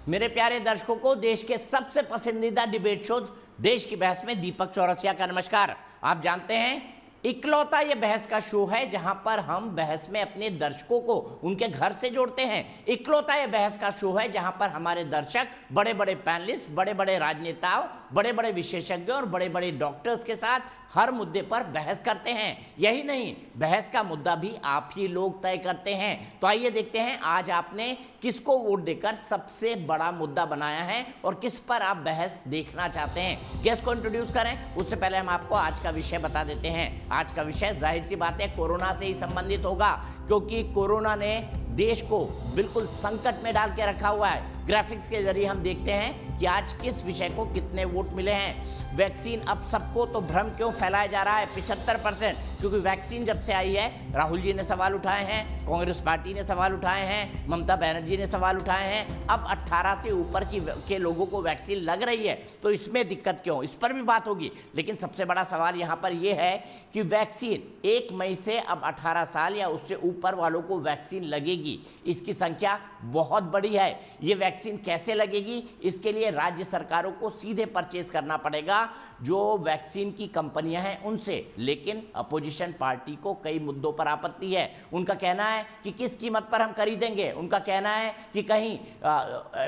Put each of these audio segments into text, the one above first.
मेरे प्यारे दर्शकों को देश के सबसे पसंदीदा डिबेट शो देश की बहस में दीपक चौरसिया का नमस्कार। आप जानते हैं इकलौता ये बहस का शो है जहां पर हम बहस में अपने दर्शकों को उनके घर से जोड़ते हैं। इकलौता ये बहस का शो है जहां पर हमारे दर्शक बड़े बड़े पैनलिस्ट, बड़े बड़े राजनेताओं, बड़े बड़े विशेषज्ञों और बड़े बड़े डॉक्टर्स के साथ हर मुद्दे पर बहस करते हैं। यही नहीं, बहस का मुद्दा भी आप ही लोग तय करते हैं। तो आइए देखते हैं आज आपने किसको वोट देकर सबसे बड़ा मुद्दा बनाया है और किस पर आप बहस देखना चाहते हैं। गेस्ट को इंट्रोड्यूस करें उससे पहले हम आपको आज का विषय बता देते हैं। आज का विषय जाहिर सी बात है कोरोना से ही संबंधित होगा, क्योंकि कोरोना ने देश को बिल्कुल संकट में डाल के रखा हुआ है। ग्राफिक्स के जरिए हम देखते हैं कि आज किस विषय को कितने वोट मिले हैं। वैक्सीन, अब सबको तो भ्रम क्यों फैलाया जा रहा है 75%, क्योंकि वैक्सीन जब से आई है राहुल जी ने सवाल उठाए हैं, कांग्रेस पार्टी ने सवाल उठाए हैं, ममता बनर्जी ने सवाल उठाए हैं। अब 18 से ऊपर के लोगों को वैक्सीन लग रही है, तो इसमें दिक्कत क्यों, इस पर भी बात होगी। लेकिन सबसे बड़ा सवाल यहाँ पर यह है कि वैक्सीन 1 मई से अब 18 साल या उससे ऊपर वालों को वैक्सीन लगेगी। इसकी संख्या बहुत बड़ी है। ये वैक्सीन कैसे लगेगी, इसके लिए राज्य सरकारों को सीधे परचेज करना पड़ेगा जो वैक्सीन की कंपनियां हैं उनसे। लेकिन अपोजिशन पार्टी को कई मुद्दों पर आपत्ति है। उनका कहना है कि किस कीमत पर हम खरीदेंगे। उनका कहना है कि कहीं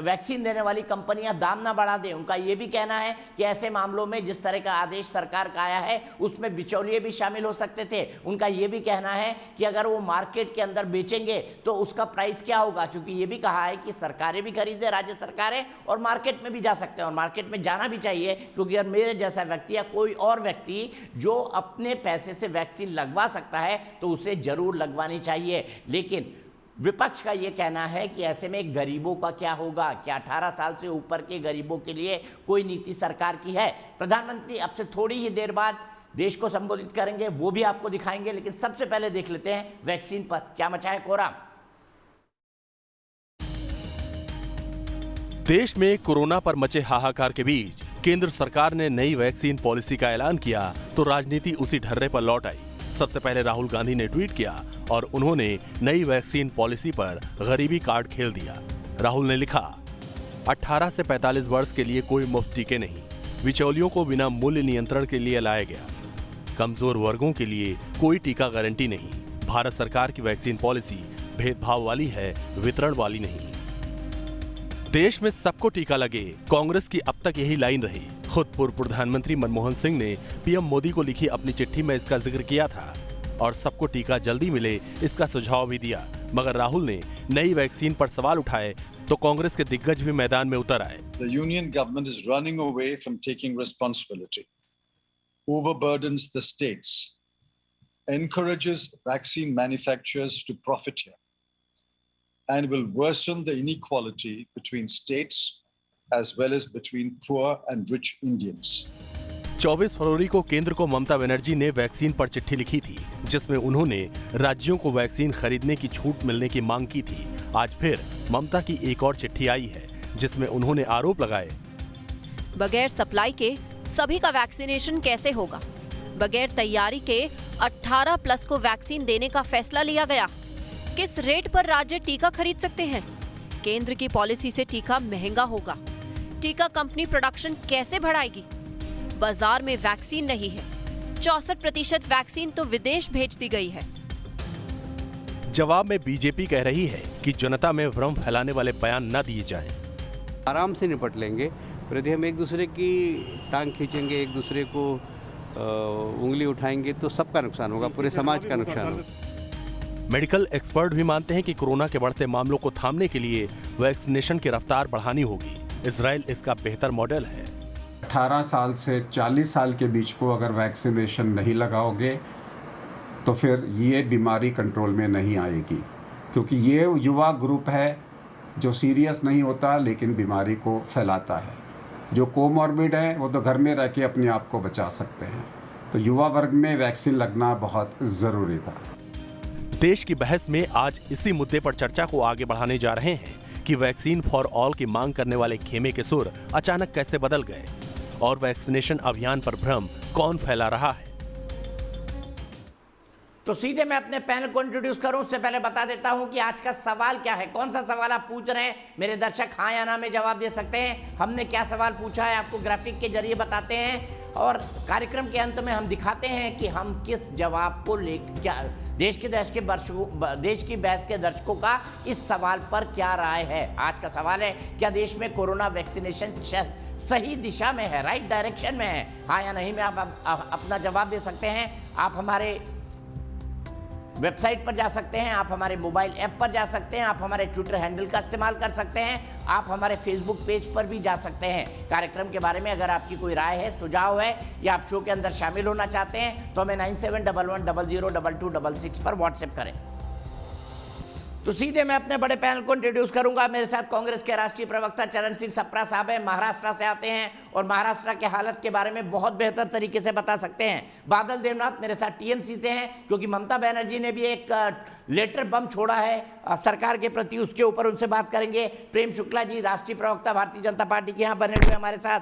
वैक्सीन देने वाली कंपनियां दाम ना बढ़ा दें। उनका यह भी कहना है कि ऐसे मामलों में जिस तरह का आदेश सरकार का आया है उसमें बिचौलिए भी शामिल हो सकते थे। उनका यह भी कहना है कि अगर वो मार्केट के अंदर बेचेंगे तो उसका प्राइस क्या होगा, क्योंकि ये भी कहा है कि सरकारें भी खरीदे, राज्य सरकारें, और मार्केट में भी जा सकते हैं और मार्केट में जाना भी चाहिए, क्योंकि अगर मेरे जैसा व्यक्ति या कोई और व्यक्ति जो अपने पैसे से वैक्सीन लगवा सकता है तो उसे जरूर लगवानी चाहिए। लेकिन विपक्ष का यह कहना है कि ऐसे में गरीबों का क्या होगा, क्या 18 साल से ऊपर के गरीबों के लिए कोई नीति सरकार की है। प्रधानमंत्री अब से थोड़ी ही देर बाद देश को संबोधित करेंगे, वो भी आपको दिखाएंगे। लेकिन सबसे पहले देख लेते हैं वैक्सीन पर क्या मचा है कोहराम। देश में कोरोना पर मचे हाहाकार के बीच केंद्र सरकार ने नई वैक्सीन पॉलिसी का ऐलान किया तो राजनीति उसी ढर्रे पर लौट आई। सबसे पहले राहुल गांधी ने ट्वीट किया और उन्होंने नई वैक्सीन पॉलिसी पर गरीबी कार्ड खेल दिया। राहुल ने लिखा, 18 से 45 वर्ष के लिए कोई मुफ्त टीके नहीं, बिचौलियों को बिना मूल्य नियंत्रण के लिए लाया गया, कमजोर वर्गों के लिए कोई टीका गारंटी नहीं। भारत सरकार की वैक्सीन पॉलिसी भेदभाव वाली है, वितरण वाली नहीं। देश में सबको टीका लगे, कांग्रेस की अब तक यही लाइन रही। खुद पूर्व प्रधानमंत्री मनमोहन सिंह ने पीएम मोदी को लिखी अपनी चिट्ठी में इसका जिक्र किया था और सबको टीका जल्दी मिले इसका सुझाव भी दिया। मगर राहुल ने नई वैक्सीन पर सवाल उठाए तो कांग्रेस के दिग्गज भी मैदान में उतर आए। The union government is running away from taking responsibility, overburdens the states, encourages vaccine manufacturers to profit here, and will worsen the inequality between states as well as between poor and rich Indians. 24 फरवरी को केंद्र को ममता बनर्जी ने vaccine पर चिट्ठी लिखी थी, जिसमें उन्होंने राज्यों को वैक्सीन खरीदने की छूट मिलने की मांग की थी। आज फिर ममता की एक और चिट्ठी आई है, जिसमें उन्होंने आरोप लगाए, बगैर सप्लाई के सभी का वैक्सीनेशन कैसे होगा? बगैर तैयारी के 18 प्लस को वैक्सीन देने का फैसला लिया गया। किस रेट पर राज्य टीका खरीद सकते हैं? केंद्र की पॉलिसी से टीका महंगा होगा। टीका कंपनी प्रोडक्शन कैसे बढ़ाएगी? बाजार में वैक्सीन नहीं है। 64% वैक्सीन तो विदेश भेज दी गई है। जवाब में बीजेपी कह रही है कि जनता में भ्रम फैलाने वाले बयान न दिए जाएं। आराम से निपट लेंगे, पर यदि हम एक दूसरे की टांग खींचेंगे, एक दूसरे को उंगली उठाएंगे तो सबका नुकसान होगा, पूरे समाज का नुकसान होगा। मेडिकल एक्सपर्ट भी मानते हैं कि कोरोना के बढ़ते मामलों को थामने के लिए वैक्सीनेशन की रफ्तार बढ़ानी होगी। इजराइल इसका बेहतर मॉडल है। 18 साल से 40 साल के बीच को अगर वैक्सीनेशन नहीं लगाओगे तो फिर ये बीमारी कंट्रोल में नहीं आएगी, क्योंकि ये युवा ग्रुप है जो सीरियस नहीं होता लेकिन बीमारी को फैलाता है। जो कोमॉर्बिड है वो तो घर में रह के अपने आप को बचा सकते हैं। तो युवा वर्ग में वैक्सीन लगना बहुत ज़रूरी था। देश की बहस में आज इसी मुद्दे पर चर्चा को आगे बढ़ाने जा रहे हैं कि वैक्सीन फॉर ऑल की मांग करने वाले खेमे के सुर अचानक कैसे बदल गए और वैक्सीनेशन अभियान पर भ्रम कौन फैला रहा है। तो सीधे मैं अपने पैनल को इंट्रोड्यूस करूं उससे पहले बता देता हूं कि आज का सवाल क्या है। कौन सा सवाल आप पूछ रहे हैं मेरे दर्शक, हाँ या ना में जवाब दे सकते हैं। हमने क्या सवाल पूछा है आपको ग्राफिक के जरिए बताते हैं और कार्यक्रम के अंत में हम दिखाते हैं कि हम किस जवाब को लेकर क्या देश की बहस के दर्शकों का इस सवाल पर क्या राय है। आज का सवाल है, क्या देश में कोरोना वैक्सीनेशन सही दिशा में है, राइट डायरेक्शन में है, हाँ या नहीं में आप अपना जवाब दे सकते हैं। आप हमारे वेबसाइट पर जा सकते हैं, आप हमारे मोबाइल ऐप पर जा सकते हैं, आप हमारे ट्विटर हैंडल का इस्तेमाल कर सकते हैं, आप हमारे फेसबुक पेज पर भी जा सकते हैं। कार्यक्रम के बारे में अगर आपकी कोई राय है, सुझाव है या आप शो के अंदर शामिल होना चाहते हैं तो हमें 9711002266 पर व्हाट्सएप करें। तो सीधे मैं अपने बड़े पैनल को इंट्रोड्यूस करूंगा। मेरे साथ कांग्रेस के राष्ट्रीय प्रवक्ता चरण सिंह सप्रा साहब हैं, महाराष्ट्र से आते हैं और महाराष्ट्र के हालत के बारे में बहुत बेहतर तरीके से बता सकते हैं। बादल देवनाथ मेरे साथ टीएमसी से हैं, क्योंकि ममता बनर्जी ने भी एक लेटर बम छोड़ा है सरकार के प्रति, उसके ऊपर उनसे बात करेंगे। प्रेम शुक्ला जी राष्ट्रीय प्रवक्ता भारतीय जनता पार्टी के यहाँ बने हुए हमारे साथ।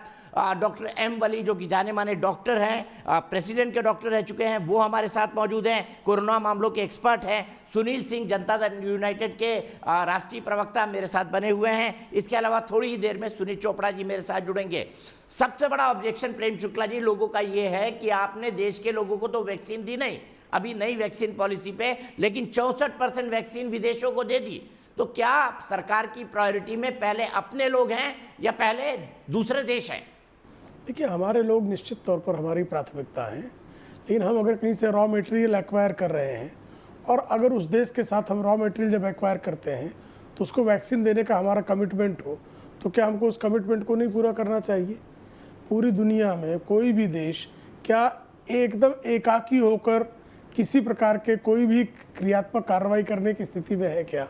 डॉक्टर एम वली जो कि जाने माने डॉक्टर हैं, प्रेसिडेंट के डॉक्टर रह चुके हैं, वो हमारे साथ मौजूद हैं, कोरोना मामलों के एक्सपर्ट हैं। सुनील सिंह जनता दल यूनाइटेड के राष्ट्रीय प्रवक्ता मेरे साथ बने हुए हैं। इसके अलावा थोड़ी ही देर में सुनील चोपड़ा जी मेरे साथ जुड़ेंगे। सबसे बड़ा ऑब्जेक्शन प्रेम शुक्ला जी लोगों का ये है कि आपने देश के लोगों को तो वैक्सीन दी नहीं, अभी नई वैक्सीन पॉलिसी पे, लेकिन 64% वैक्सीन विदेशों को दे दी। तो क्या सरकार की प्रायोरिटी में पहले अपने लोग हैं या पहले दूसरे देश हैं? देखिए, हमारे लोग निश्चित तौर पर हमारी प्राथमिकता हैं, लेकिन हम अगर कहीं से रॉ मटेरियल एक्वायर कर रहे हैं और अगर उस देश के साथ हम रॉ मटेरियल जब एक्वायर करते हैं तो उसको वैक्सीन देने का हमारा कमिटमेंट हो, तो क्या हमको उस कमिटमेंट को नहीं पूरा करना चाहिए? पूरी दुनिया में कोई भी देश क्या एकदम एकाकी होकर किसी प्रकार के कोई भी क्रियात्मक कार्रवाई करने की स्थिति में है क्या?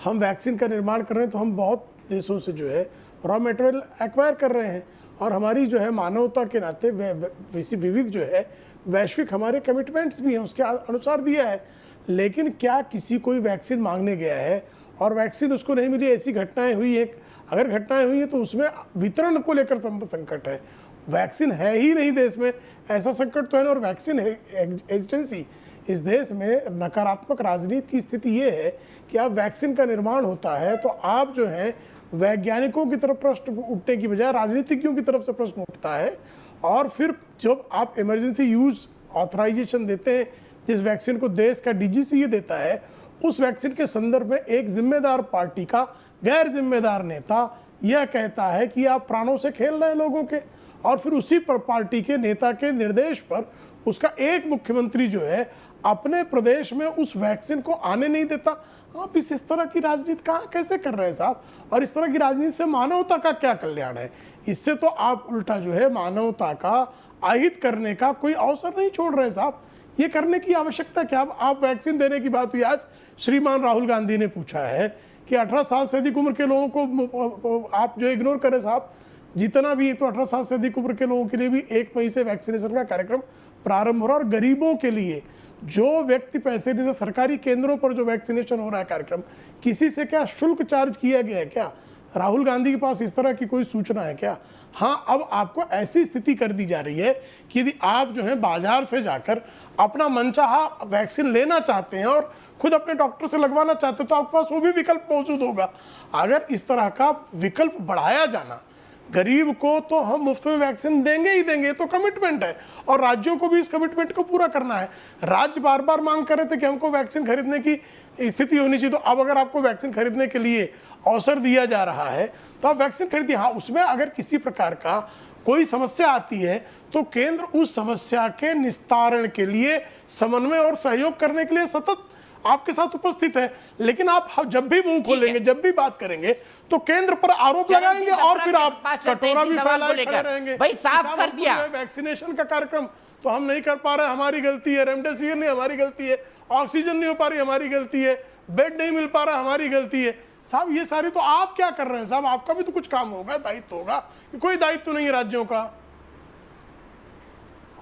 हम वैक्सीन का निर्माण कर रहे हैं तो हम बहुत देशों से जो है रॉ मटेरियल एक्वायर कर रहे हैं और हमारी जो है मानवता के नाते विविध जो है वैश्विक हमारे कमिटमेंट्स भी हैं, उसके अनुसार दिया है। लेकिन क्या किसी कोई वैक्सीन मांगने गया है और वैक्सीन उसको नहीं मिली, ऐसी घटनाएं हुई हैं? अगर घटनाएं हुई हैं तो उसमें वितरण को लेकर संकट है। वैक्सीन है ही नहीं देश में, ऐसा संकट तो है ना। और वैक्सीन एजेंसी इस देश में नकारात्मक राजनीति की स्थिति ये है कि आप वैक्सीन का निर्माण होता है तो आप जो है वैज्ञानिकों की तरफ प्रश्न उठने की बजाय राजनीतिज्ञों की तरफ से प्रश्न उठता है। और फिर जब आप इमरजेंसी यूज ऑथराइजेशन देते हैं, जिस वैक्सीन को देश का डीजीसीए देता है, उस वैक्सीन के संदर्भ में एक जिम्मेदार पार्टी का गैर जिम्मेदार नेता यह कहता है कि आप प्राणों से खेल रहे हैं लोगों के, और फिर उसी पर पार्टी के नेता के निर्देश पर उसका एक मुख्यमंत्री जो है अपने प्रदेश में उस वैक्सीन को आने नहीं देता। आप इस तरह की राजनीति कहाँ कैसे कर रहे हैं साहब? और इस तरह की राजनीति से मानवता का क्या कल्याण है? इससे तो आप उल्टा जो है मानवता का अहित करने का कोई अवसर नहीं छोड़ रहे साहब। ये करने की आवश्यकता क्या? आप वैक्सीन देने की बात हुई, आज श्रीमान राहुल गांधी ने पूछा है कि 18 साल से अधिक उम्र के लोगों को आप जो इग्नोर करें साहब, जितना भी, तो 18 साल से अधिक उम्र के लोगों के लिए भी 1 मई से वैक्सीनेशन का कार्यक्रम प्रारंभ हो रहा है। और गरीबों के लिए जो व्यक्ति पैसे नहीं, सरकारी केंद्रों पर जो वैक्सीनेशन हो रहा है कार्यक्रम, किसी से क्या शुल्क चार्ज किया गया है क्या? राहुल गांधी के पास इस तरह की कोई सूचना है क्या? हाँ, अब आपको ऐसी स्थिति कर दी जा रही है कि यदि आप जो है बाजार से जाकर अपना मनचाहा वैक्सीन लेना चाहते हैं और खुद अपने डॉक्टर से लगवाना चाहते हैं तो आपके पास वो भी विकल्प मौजूद होगा। अगर इस तरह का विकल्प बढ़ाया जाना, गरीब को तो हम मुफ्त में वैक्सीन देंगे ही देंगे, तो कमिटमेंट है और राज्यों को भी इस कमिटमेंट को पूरा करना है। राज्य बार बार मांग कर रहे थे कि हमको वैक्सीन खरीदने की स्थिति होनी चाहिए, तो अब अगर आपको वैक्सीन खरीदने के लिए अवसर दिया जा रहा है तो आप वैक्सीन खरीदिए। हाँ, उसमें अगर किसी प्रकार का कोई समस्या आती है तो केंद्र उस समस्या के निस्तारण के लिए समन्वय और सहयोग करने के लिए सतत आपके साथ उपस्थित है। लेकिन आप जब भी मुंह खोलेंगे, जब भी बात करेंगे तो केंद्र पर आरोप लगाएंगे और फिर आप कटोरा भी फैलाए खड़े रहेंगे। भाई साफ कर दिया वैक्सीनेशन का कार्यक्रम तो हम नहीं कर पा रहे, हमारी गलती है। रेमडेसिविर नहीं, हमारी गलती है। ऑक्सीजन नहीं हो पा रही, हमारी गलती है। बेड नहीं मिल पा रहा, हमारी गलती है। साहब ये सारी तो आप क्या कर रहे हैं साहब? आपका भी तो कुछ काम होगा, दायित्व होगा। कोई दायित्व नहीं है राज्यों का।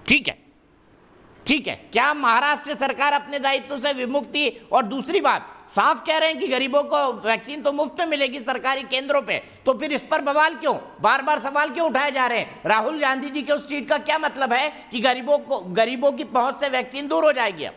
ठीक है, ठीक है। क्या महाराष्ट्र सरकार अपने दायित्व से विमुक्ति? और दूसरी बात, साफ कह रहे हैं कि गरीबों को वैक्सीन तो मुफ्त में मिलेगी सरकारी केंद्रों पे, तो फिर इस पर बवाल क्यों, बार बार सवाल क्यों उठाए जा रहे हैं? राहुल गांधी जी के उस ट्वीट का क्या मतलब है कि गरीबों की पहुंच से वैक्सीन दूर हो जाएगी?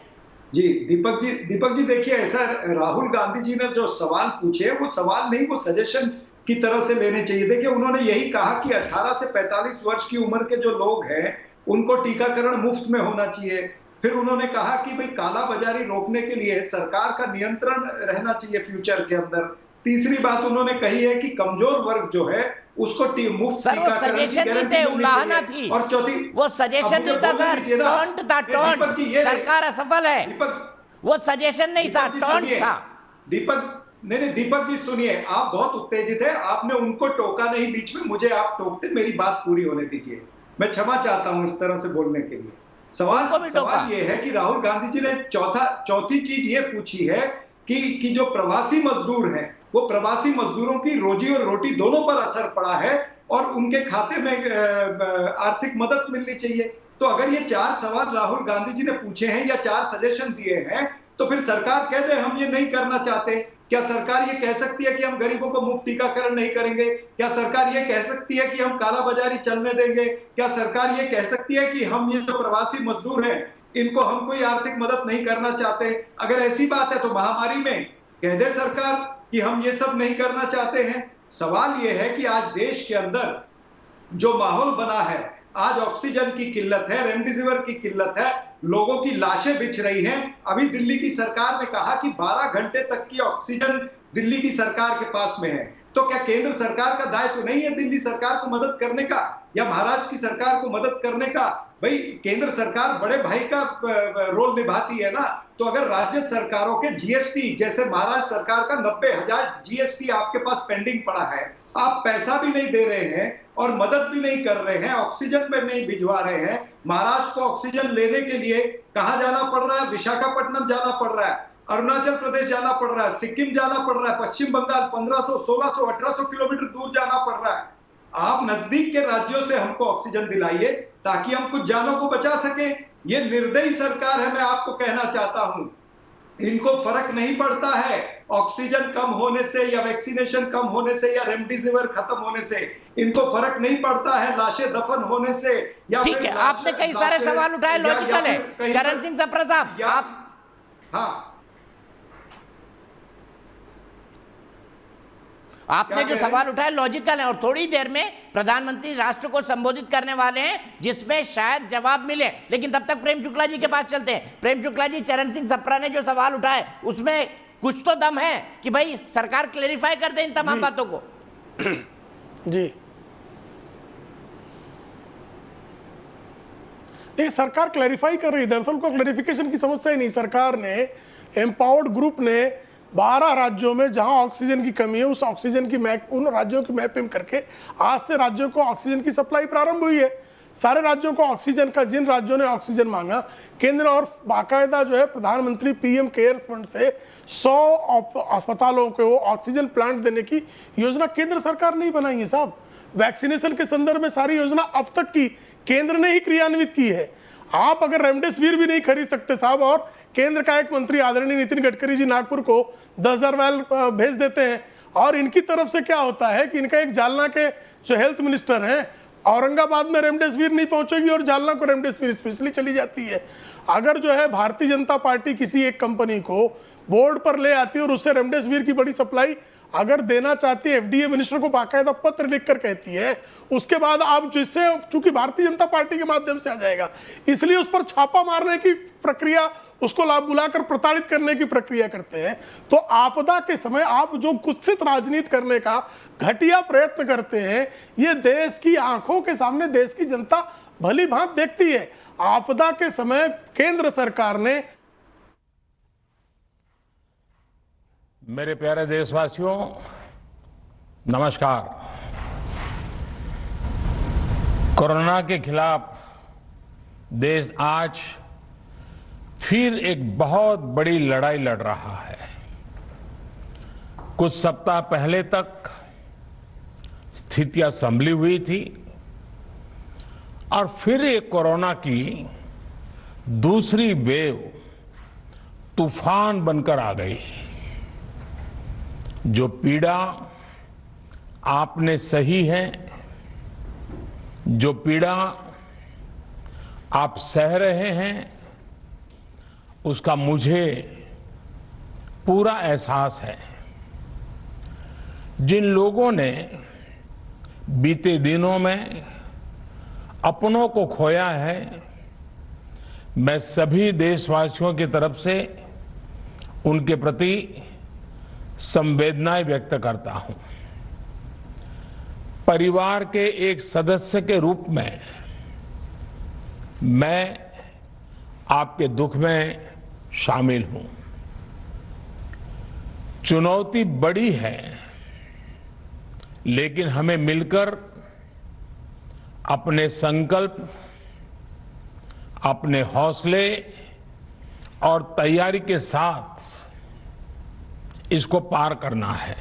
जी दीपक जी देखिए, ऐसा राहुल गांधी जी ने जो सवाल पूछे वो सवाल नहीं, वो सजेशन की तरह से लेने चाहिए। देखिए उन्होंने यही कहा कि 18 से 45 वर्ष की उम्र के जो लोग हैं उनको टीकाकरण मुफ्त में होना चाहिए। फिर उन्होंने कहा कि भाई काला बाजारी रोकने के लिए सरकार का नियंत्रण रहना चाहिए फ्यूचर के अंदर। तीसरी बात उन्होंने कही है कि कमजोर वर्ग जो है उसको मुफ्त सर वो टीकाकरण की सजेशन नहीं गारंटी थे, मिलनी उलाहना चाहिए। थी। और चौथी, वो सजेशन नहीं था सर, टॉन्ट था, टॉन्ट। सरकार असफल है, वो सजेशन नहीं था, टॉन्ट था। दीपक जी सुनिए, आप बहुत उत्तेजित है, आपने उनको टोका नहीं बीच में, मुझे आप टोकते, मेरी बात पूरी होने दीजिए। मैं क्षमा चाहता हूं इस तरह से बोलने के लिए। सवाल ये है कि राहुल गांधी जी ने चौथी चीज ये पूछी है कि जो प्रवासी मजदूर हैं, वो प्रवासी मजदूरों की रोजी और रोटी दोनों पर असर पड़ा है और उनके खाते में आर्थिक मदद मिलनी चाहिए। तो अगर ये 4 सवाल राहुल गांधी जी ने पूछे हैं या 4 सजेशन दिए हैं, तो फिर सरकार कह दे हम ये नहीं करना चाहते। क्या सरकार ये कह सकती है कि हम गरीबों को मुफ्त टीकाकरण नहीं करेंगे? क्या सरकार ये कह सकती है कि हम काला बाजारी चलने देंगे? क्या सरकार ये कह सकती है कि हम ये जो प्रवासी मजदूर हैं इनको हम कोई आर्थिक मदद नहीं करना चाहते? अगर ऐसी बात है तो महामारी में कह दे सरकार कि हम ये सब नहीं करना चाहते हैं। सवाल ये है कि आज देश के अंदर जो माहौल बना है, आज ऑक्सीजन की किल्लत है, रेमडेसिविर की किल्लत है, लोगों की लाशें बिछ रही हैं। अभी दिल्ली की सरकार ने कहा कि 12 घंटे तक की ऑक्सीजन दिल्ली की सरकार के पास में है। तो क्या केंद्र सरकार का दायित्व नहीं है दिल्ली सरकार को मदद करने का या महाराष्ट्र की सरकार को मदद करने का? भाई केंद्र सरकार बड़े भाई का रोल निभाती है ना। तो अगर राज्य सरकारों के जीएसटी, जैसे महाराष्ट्र सरकार का 90,000 जीएसटी आपके पास पेंडिंग पड़ा है, आप पैसा भी नहीं दे रहे हैं और मदद भी नहीं कर रहे हैं, ऑक्सीजन में नहीं भिजवा रहे हैं। महाराष्ट्र को ऑक्सीजन लेने के लिए कहां जाना पड़ रहा है? विशाखापट्टनम जाना पड़ रहा है, अरुणाचल प्रदेश जाना पड़ रहा है, सिक्किम जाना पड़ रहा है, पश्चिम बंगाल 1500, 1600, 1800 किलोमीटर दूर जाना पड़ रहा है। आप नजदीक के राज्यों से हमको ऑक्सीजन दिलाइए ताकि हम कुछ जानों को बचा सके। ये निर्दयी सरकार है, मैं आपको कहना चाहता हूं। इनको फर्क नहीं पड़ता है ऑक्सीजन कम होने से या वैक्सीनेशन कम होने से या रेमडेसिविर खत्म होने से, इनको फर्क नहीं पड़ता है लाशें दफन होने से या ठीक है, आपने कई सारे सवाल उठाए, लॉजिकल है। चरण सिंह सप्रा साहब, आप आपने जो सवाल उठाया लॉजिकल है और थोड़ी देर में प्रधानमंत्री राष्ट्र को संबोधित करने वाले हैं जिसमें शायद जवाब मिले, लेकिन तब तक प्रेम शुक्ला जी के पास चलते हैं। प्रेम शुक्ला जी, चरण सिंह सप्रा ने जो सवाल उठाए उसमें कुछ तो दम है कि भाई सरकार क्लेरिफाई कर दे इन तमाम बातों को। जी देखिए, सरकार क्लैरिफाई कर रही है, दरअसल को क्लैरिफिकेशन की समस्या ही नहीं। सरकार ने, एम्पावर्ड ग्रुप ने 12 राज्यों में जहां ऑक्सीजन की कमी है उस ऑक्सीजन की उन राज्यों की मैपिंग करके आज से राज्यों को ऑक्सीजन की सप्लाई प्रारंभ हुई है। सारे राज्यों को ऑक्सीजन का, जिन राज्यों ने ऑक्सीजन मांगा, केंद्र और बाकायदा जो है प्रधानमंत्री पीएम केयर फंड से 100 अस्पतालों को ऑक्सीजन प्लांट देने की योजना केंद्र सरकार नहीं बनाई है साहब। वैक्सीनेशन के संदर्भ में सारी योजना अब तक की केंद्र ने ही क्रियान्वित की है। आप अगर रेमडेसिविर भी नहीं खरीद सकते साहब और केंद्र का एक मंत्री आदरणीय नितिन गडकरी जी नागपुर को 10,000 वायल भेज देते हैं और इनकी तरफ से क्या होता है कि इनका एक जालना के जो हेल्थ मिनिस्टर हैं, औरंगाबाद में रेमडेसिविर नहीं पहुंचेगी और जालना को रेमडेसिविर स्पेशली चली जाती है। अगर जो है भारतीय जनता पार्टी किसी एक कंपनी को बोर्ड पर ले आती है और उससे रेमडेसिविर की बड़ी सप्लाई अगर देना चाहती है, एफडीए मिनिस्टर को बाकायदा पत्र लिखकर कहती है, उसके बाद आप जिससे, चूंकि भारतीय जनता पार्टी के माध्यम से आ जाएगा, इसलिए उस पर छापा मारने की प्रक्रिया, उसको लाभ बुलाकर प्रताड़ित करने की प्रक्रिया करते हैं। तो आपदा के समय आप जो कुत्सित राजनीति करने का घटिया प्रयत्न करते हैं, ये देश की आंखों के सामने देश की जनता भली भांति देखती है। आपदा के समय केंद्र सरकार ने, मेरे प्यारे देशवासियों, नमस्कार। कोरोना के खिलाफ देश आज फिर एक बहुत बड़ी लड़ाई लड़ रहा है। कुछ सप्ताह पहले तक स्थितियां संभली हुई थी और फिर एक कोरोना की दूसरी वेव तूफान बनकर आ गई। जो पीड़ा आपने सही है, जो पीड़ा आप सह रहे हैं, उसका मुझे पूरा एहसास है। जिन लोगों ने बीते दिनों में अपनों को खोया है, मैं सभी देशवासियों की तरफ से उनके प्रति संवेदनाएं व्यक्त करता हूं। परिवार के एक सदस्य के रूप में मैं आपके दुख में शामिल हूं। चुनौती बड़ी है, लेकिन हमें मिलकर अपने संकल्प, अपने हौसले और तैयारी के साथ इसको पार करना है।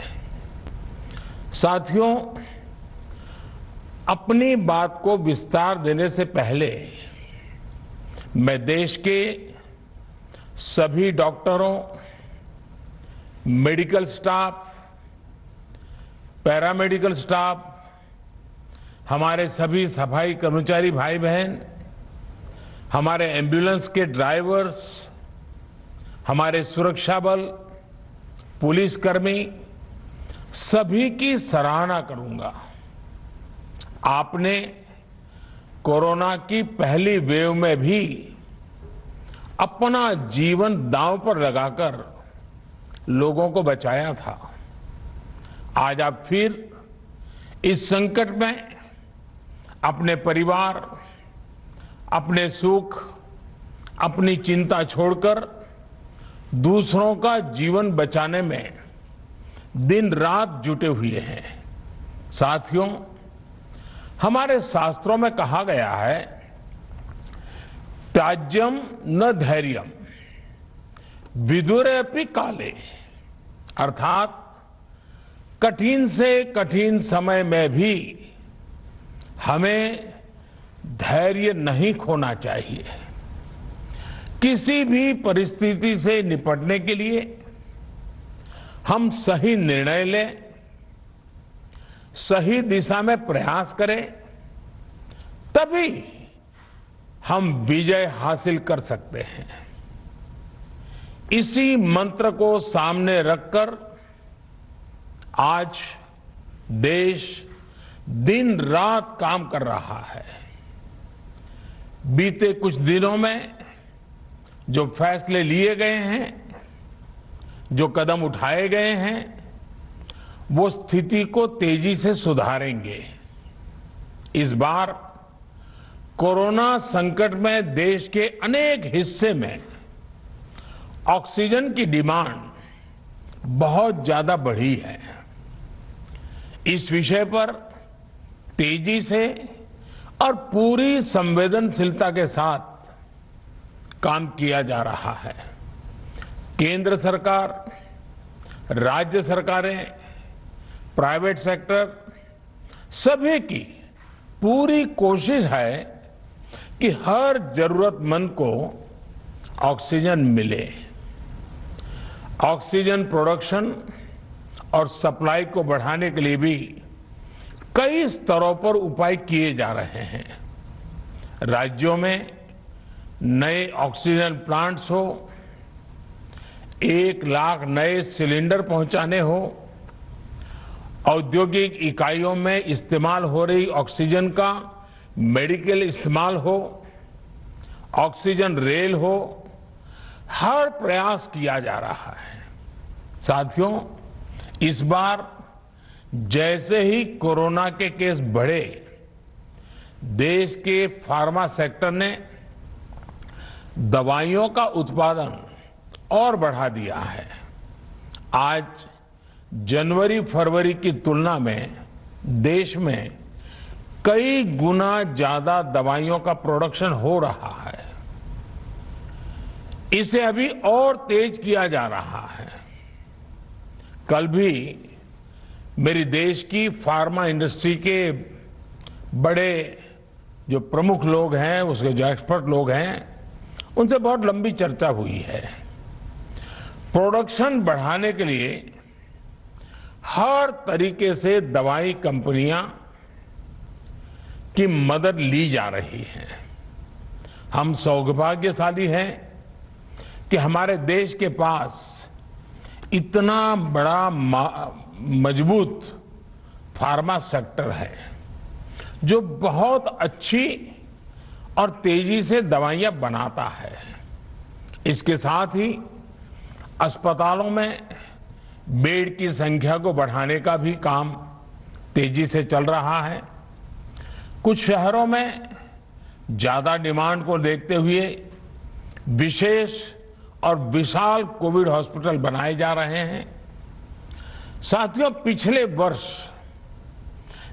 साथियों, अपनी बात को विस्तार देने से पहले मैं देश के सभी डॉक्टरों, मेडिकल स्टाफ, पैरामेडिकल स्टाफ, हमारे सभी सफाई कर्मचारी भाई बहन, हमारे एम्बुलेंस के ड्राइवर्स, हमारे सुरक्षा बल, पुलिसकर्मी, सभी की सराहना करूंगा। आपने कोरोना की पहली वेव में भी अपना जीवन दांव पर लगाकर लोगों को बचाया था। आज आप फिर इस संकट में अपने परिवार, अपने सुख, अपनी चिंता छोड़कर दूसरों का जीवन बचाने में दिन रात जुटे हुए हैं। साथियों, हमारे शास्त्रों में कहा गया है, त्याज्यम न धैर्यम विदुरेऽपि काले, अर्थात कठिन से कठिन समय में भी हमें धैर्य नहीं खोना चाहिए। किसी भी परिस्थिति से निपटने के लिए हम सही निर्णय लें, सही दिशा में प्रयास करें, तभी हम विजय हासिल कर सकते हैं। इसी मंत्र को सामने रखकर आज देश दिन रात काम कर रहा है। बीते कुछ दिनों में जो फैसले लिए गए हैं, जो कदम उठाए गए हैं, वो स्थिति को तेजी से सुधारेंगे। इस बार कोरोना संकट में देश के अनेक हिस्से में ऑक्सीजन की डिमांड बहुत ज्यादा बढ़ी है। इस विषय पर तेजी से और पूरी संवेदनशीलता के साथ काम किया जा रहा है। केंद्र सरकार, राज्य सरकारें, प्राइवेट सेक्टर, सभी की पूरी कोशिश है कि हर जरूरतमंद को ऑक्सीजन मिले। ऑक्सीजन प्रोडक्शन और सप्लाई को बढ़ाने के लिए भी कई स्तरों पर उपाय किए जा रहे हैं। राज्यों में नए ऑक्सीजन प्लांट्स हो, 1 लाख नए सिलेंडर पहुंचाने हो, औद्योगिक इकाइयों में इस्तेमाल हो रही ऑक्सीजन का मेडिकल इस्तेमाल हो, ऑक्सीजन रेल हो, हर प्रयास किया जा रहा है। साथियों, इस बार जैसे ही कोरोना के केस बढ़े, देश के फार्मा सेक्टर ने दवाइयों का उत्पादन और बढ़ा दिया है। आज जनवरी-फरवरी की तुलना में देश में कई गुना ज्यादा दवाइयों का प्रोडक्शन हो रहा है। इसे अभी और तेज किया जा रहा है। कल भी मेरी देश की फार्मा इंडस्ट्री के बड़े जो प्रमुख लोग हैं, उसके जो एक्सपर्ट लोग हैं, उनसे बहुत लंबी चर्चा हुई है। प्रोडक्शन बढ़ाने के लिए हर तरीके से दवाई कंपनियां की मदद ली जा रही है। हम सौभाग्यशाली हैं कि हमारे देश के पास इतना बड़ा मजबूत फार्मा सेक्टर है जो बहुत अच्छी और तेजी से दवाइयां बनाता है। इसके साथ ही अस्पतालों में बेड की संख्या को बढ़ाने का भी काम तेजी से चल रहा है। कुछ शहरों में ज्यादा डिमांड को देखते हुए विशेष और विशाल कोविड हॉस्पिटल बनाए जा रहे हैं। साथियों, पिछले वर्ष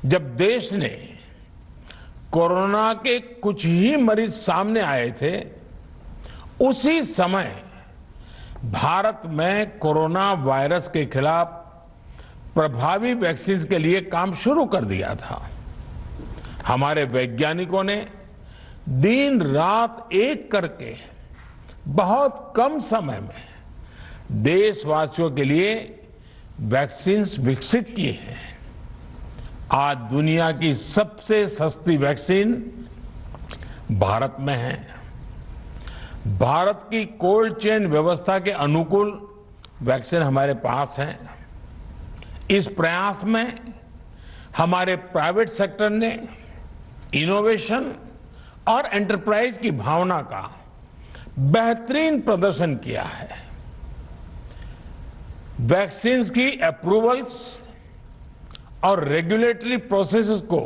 जब देश ने कोरोना के कुछ ही मरीज सामने आए थे, उसी समय भारत में कोरोना वायरस के खिलाफ प्रभावी वैक्सीन के लिए काम शुरू कर दिया था। हमारे वैज्ञानिकों ने दिन रात एक करके बहुत कम समय में देशवासियों के लिए वैक्सीन विकसित की हैं। आज दुनिया की सबसे सस्ती वैक्सीन भारत में है। भारत की कोल्ड चेन व्यवस्था के अनुकूल वैक्सीन हमारे पास है। इस प्रयास में हमारे प्राइवेट सेक्टर ने इनोवेशन और एंटरप्राइज की भावना का बेहतरीन प्रदर्शन किया है। वैक्सीन्स की अप्रूवल्स और रेगुलेटरी प्रोसेसेस को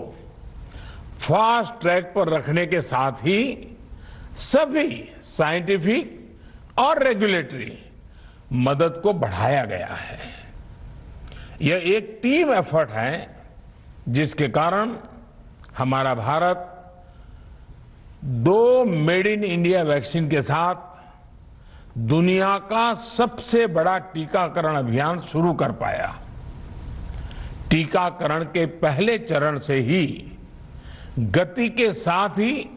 फास्ट ट्रैक पर रखने के साथ ही सभी साइंटिफिक और रेगुलेटरी मदद को बढ़ाया गया है। यह एक टीम एफर्ट है जिसके कारण हमारा Bharat 2 made in India vaccine के साथ दुनिया का सबसे बड़ा टीकाकरण अभियान शुरू कर पाया। टीकाकरण के पहले चरण से ही गति के साथ ही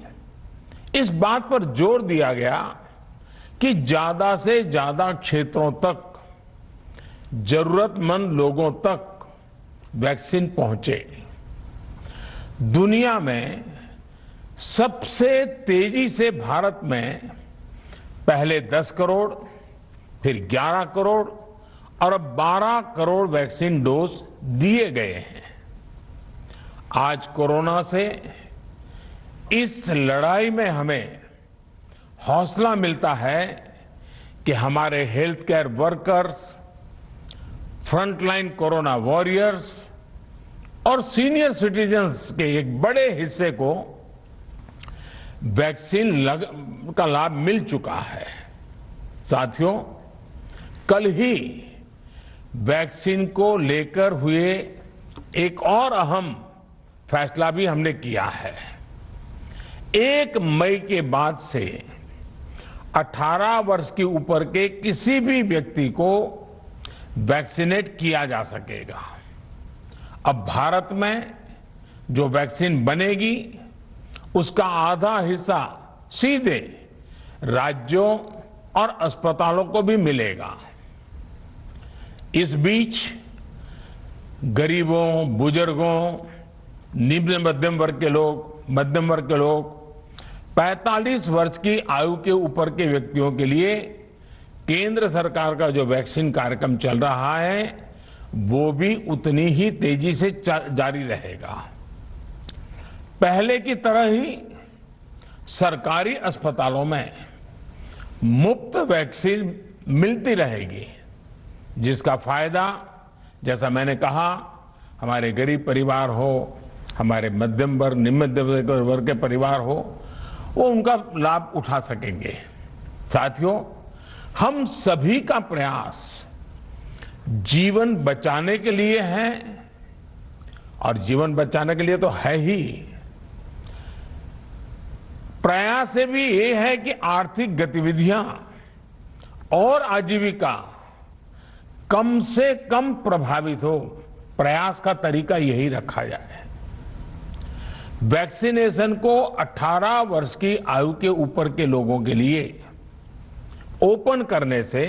इस बात पर जोर दिया गया कि ज्यादा से ज्यादा क्षेत्रों तक, जरूरतमंद लोगों तक वैक्सीन पहुंचे। दुनिया में सबसे तेजी से भारत में पहले 10 करोड़, फिर 11 करोड़ और अब 12 करोड़ वैक्सीन डोज दिए गए हैं। आज कोरोना से इस लड़ाई में हमें हौसला मिलता है कि हमारे health care workers, frontline corona warriors और सीनियर सिटीजन्स के एक बड़े हिस्से को वैक्सीन का लाभ मिल चुका है। साथियों, कल ही वैक्सीन को लेकर हुए एक और अहम फैसला भी हमने किया है। 1 मई के बाद से 18 वर्ष के ऊपर के किसी भी व्यक्ति को वैक्सीनेट किया जा सकेगा। अब भारत में जो वैक्सीन बनेगी उसका आधा हिस्सा सीधे राज्यों और अस्पतालों को भी मिलेगा। इस बीच गरीबों, बुजुर्गों, निम्न मध्यम वर्ग के लोग, 45 वर्ष की आयु के ऊपर के व्यक्तियों के लिए केंद्र सरकार का जो वैक्सीन कार्यक्रम चल रहा है वो भी उतनी ही तेजी से जारी रहेगा। पहले की तरह ही सरकारी अस्पतालों में मुफ्त वैक्सीन मिलती रहेगी, जिसका फायदा, जैसा मैंने कहा, हमारे गरीब परिवार हो, हमारे मध्यम वर्ग, निम्न मध्यम वर्ग के परिवार हो, वो उनका लाभ उठा सकेंगे। साथियों, हम सभी का प्रयास जीवन बचाने के लिए है और जीवन बचाने के लिए तो है ही, प्रयास से भी ये है कि आर्थिक गतिविधियां और आजीविका कम से कम प्रभावित हो। प्रयास का तरीका यही रखा जाए। वैक्सीनेशन को 18 वर्ष की आयु के ऊपर के लोगों के लिए ओपन करने से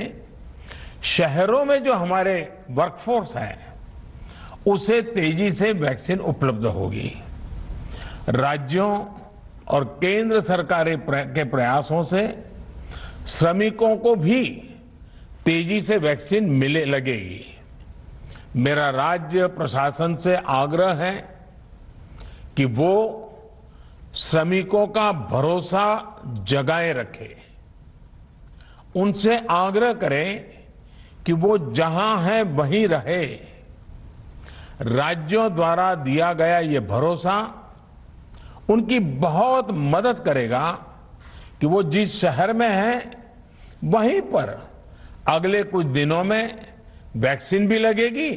शहरों में जो हमारे वर्कफोर्स है उसे तेजी से वैक्सीन उपलब्ध होगी। राज्यों और केंद्र सरकार के प्रयासों से श्रमिकों को भी तेजी से वैक्सीन मिले लगेगी। मेरा राज्य प्रशासन से आग्रह है कि वो श्रमिकों का भरोसा जगाए रखे। उनसे आग्रह करें कि वो जहां है वहीं रहे। राज्यों द्वारा दिया गया ये भरोसा उनकी बहुत मदद करेगा कि वो जिस शहर में हैं वहीं पर अगले कुछ दिनों में वैक्सीन भी लगेगी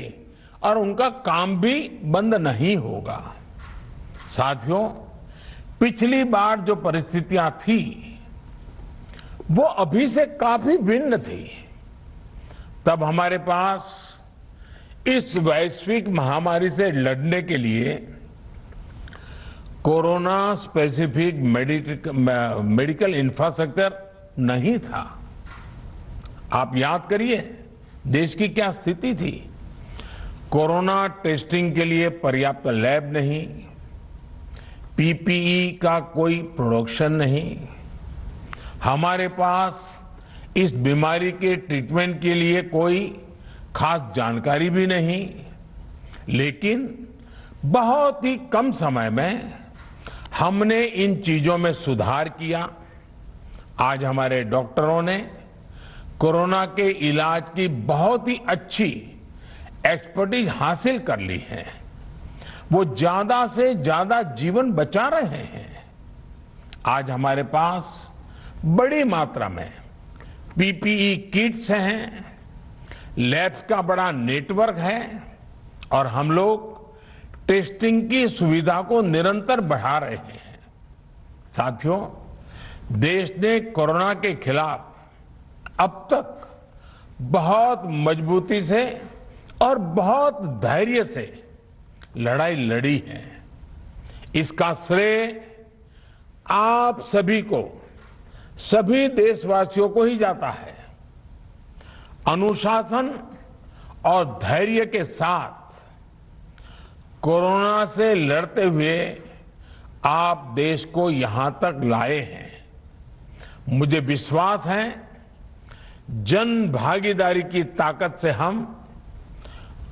और उनका काम भी बंद नहीं होगा। साथियों, पिछली बार जो परिस्थितियां थी वो अभी से काफी भिन्न थी। तब हमारे पास इस वैश्विक महामारी से लड़ने के लिए कोरोना स्पेसिफिक मेडिकल इंफ्रास्ट्रक्चर नहीं था। आप याद करिए देश की क्या स्थिति थी। कोरोना टेस्टिंग के लिए पर्याप्त लैब नहीं, पीपीई का कोई प्रोडक्शन नहीं, हमारे पास इस बीमारी के ट्रीटमेंट के लिए कोई खास जानकारी भी नहीं। लेकिन बहुत ही कम समय में हमने इन चीजों में सुधार किया। आज हमारे डॉक्टरों ने कोरोना के इलाज की बहुत ही अच्छी एक्सपर्टीज हासिल कर ली है। वो ज्यादा से ज्यादा जीवन बचा रहे हैं। आज हमारे पास बड़ी मात्रा में पीपीई किट्स हैं, लैब्स का बड़ा नेटवर्क है और हम लोग टेस्टिंग की सुविधा को निरंतर बढ़ा रहे हैं। साथियों, देश ने कोरोना के खिलाफ अब तक बहुत मजबूती से और बहुत धैर्य से लड़ाई लड़ी है। इसका श्रेय आप सभी को, सभी देशवासियों को ही जाता है। अनुशासन और धैर्य के साथ कोरोना से लड़ते हुए आप देश को यहां तक लाए हैं। मुझे विश्वास है जन भागीदारी की ताकत से हम